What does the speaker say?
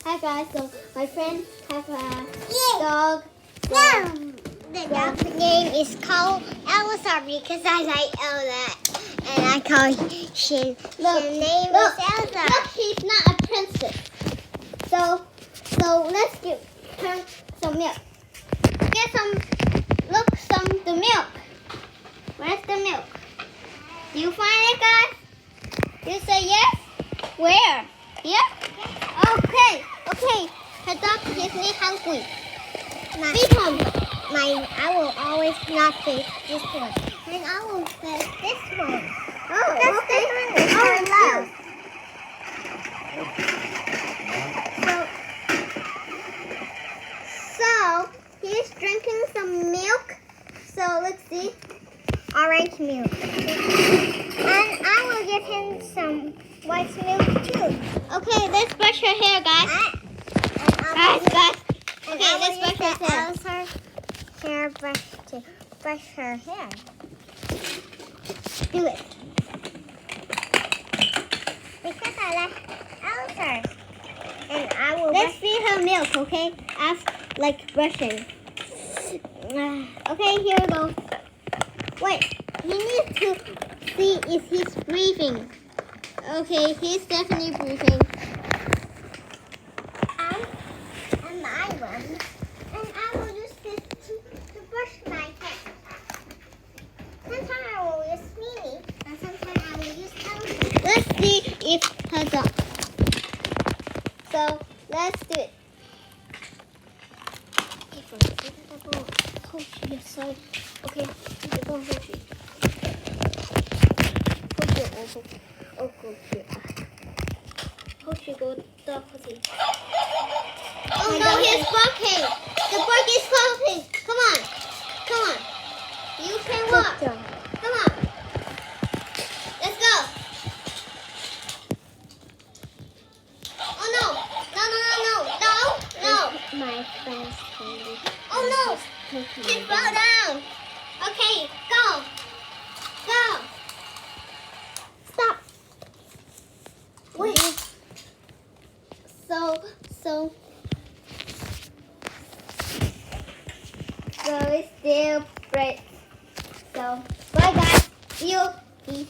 Hi guys, so my friend have a Yeah. dog. The dog's name is called Elsa because I like Elsa, and I call she. Look, Her name look, is Elsa. Look, she's not a princess. So let's give her some milk. Get the milk. Where's the milk? You find it, guys? You say yes? Where? Here? Okay. Her dog is really hungry. Feed him. I will always not feed this one, and I will feed this one. Oh, Because okay. this one is her love. So he's drinking some milk. So let's see. Orange milk. And I will give him some white milk too. Okay, let's brush her hair, guys. Guys. Okay, let's brush her hair. Hair brush to brush her hair. Do it. Because I like Elsa. And I will Let's feed her milk, okay? Like brushing. Okay, here we go. Wait, we need to see if he's breathing. Okay, he's definitely breathing. and I will. And I will use this to brush my hair. Sometimes I will use Mimi, and sometimes I will use Elsa. Let's see if her dog. So let's do it. Okay, Oh no, he's barking. The bark is barking. Come on. You can walk. Come on. Let's go. Oh no. No. My friend's candy. Oh no. She fell down. Okay, go. Stop. Wait. So it's still breaks. So bye guys. See you. Peace.